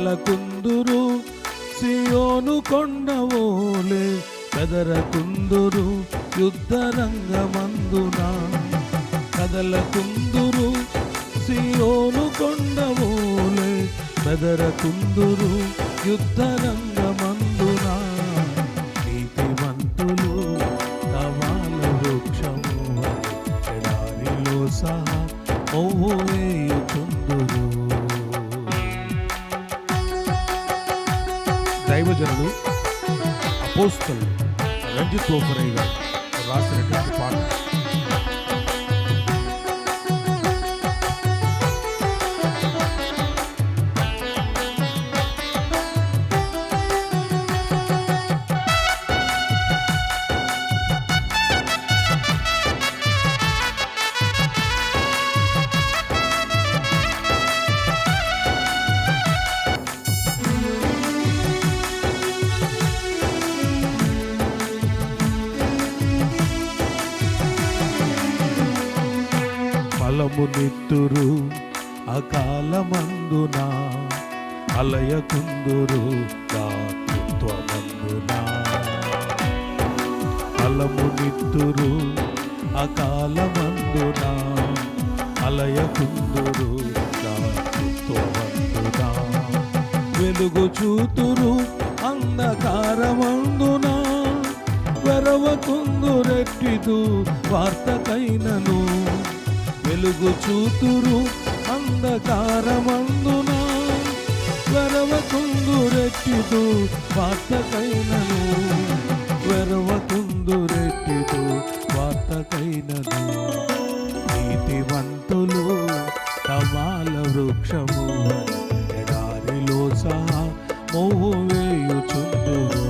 కదలకుందురు సియోను కొండవోలే, బెదరకుందురు యుద్ధ రంగమందున. కదలకుందురు సియోను కొండవోలే, బెదరకుందురు యుద్ధ రంగమందున. నీతిమంతులు తమాల వృక్షము ఎడారిలో సహా మోహు వేయుచుందురు. దైవజనుడు అపోస్తలుడు రంజిత్ ఓఫరయ్య గారు రాసినటువంటి పాట. ఫలమునిత్తురు అకాలమందున, అలయకుందురు దాతృత్వమందున. ఫలమునిత్తురు అకాలమందున, అలయకుందురు దాతృత్వమందున. వెలుగు చూతురు అంధకారమందున, వెరవకుందురెట్టిదు వార్తకైనను. వెలుగు చూతురు అంధకారమందున, వెరవకుందురెట్టిదు వార్తకైనను. వెరవకుందురెట్టిదు వార్తకైనను. నీతిమంతులు తమాల వృక్షము ఎడారిలో సహా మోహు వేయుచుందురు.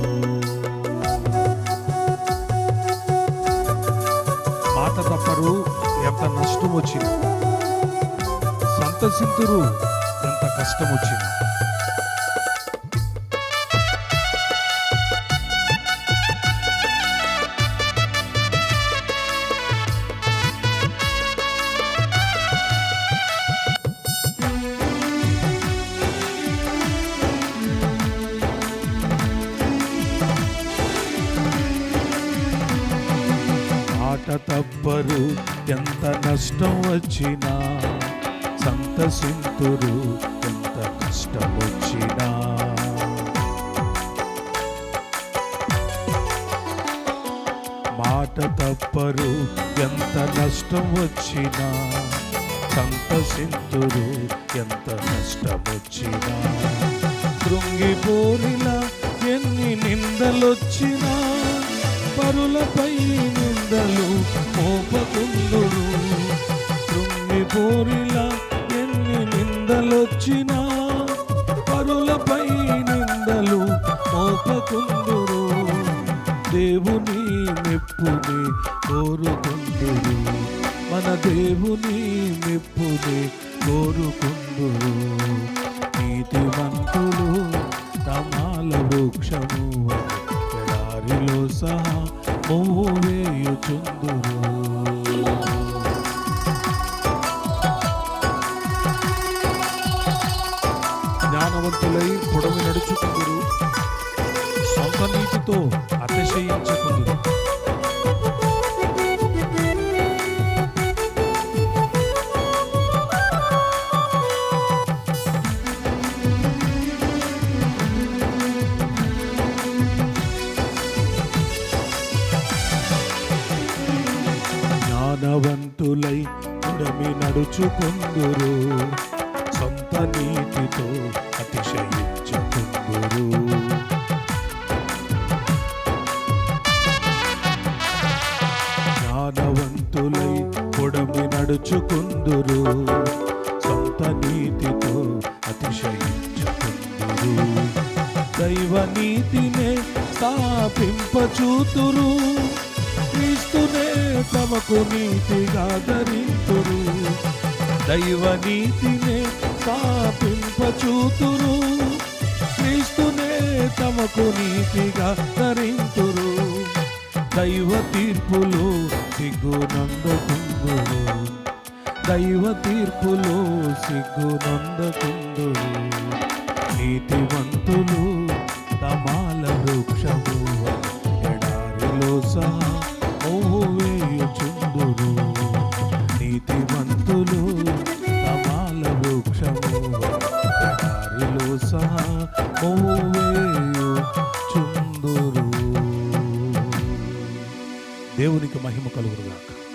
మాట తప్పరు ఎంత నష్టం వచ్చింది, సంతసింతురు ఎంత కష్టం వచ్చింది. తప్పరు ఎంత నష్టం వచ్చినా, సంతసింతురు ఎంత కష్టం వచ్చినా. మాట తప్పరు ఎంత నష్టం వచ్చినా, సంతసింతురు ఎంత కష్టం వచ్చినా. కృంగిపోరిలా ఎన్ని నిందలొచ్చినా, పరులపై నిందలు మోపకుందురు. కృంగిపోరిలా ఎన్ని నిందలొచ్చినా, పరులపై నిందలు మోపకుందురు. దేవుని మెప్పుని కోరుకుందురు, మన దేవుని మెప్పుని కోరుకుందురు. నీతిమంతులు తమాల వృక్షము ఎడారిలో సహా మోహు వేయుచుందురు. జ్ఞానవంతులై పొడవి నడుచుకుందురు, సొంత నీతితో అతిశయించుకుందురు. జ్ఞానవంతులై పొడవి నడుచుకుందురు, సొంత నీతితో అతిశయించుకుందురు. జ్ఞానవంతులై పొడవి నడుచుకుందురు, సొంత నీతితో అతిశయించుకుందురు. దైవ నీతినే స్థాపింపచూతురు, క్రీస్తునే తమకు నీతిగా ధరింతురు. దైవ నీతినే స్థాపింపచూతురు, క్రీస్తునే తమకు నీతిగా ధరింతురు. దైవ తీర్పులు సిగ్గునందకుందురు, దైవ తీర్పులు సిగ్గునందకుందురు. నీతివంతులు తమాల వృక్షము ఎడారిలో సహా వేయుచుందురు. నీతివంతులు తమాల వృక్షము ఎడారిలో సహా వేయుచుందురు. దేవునికి మహిమ కలుగునుగాక.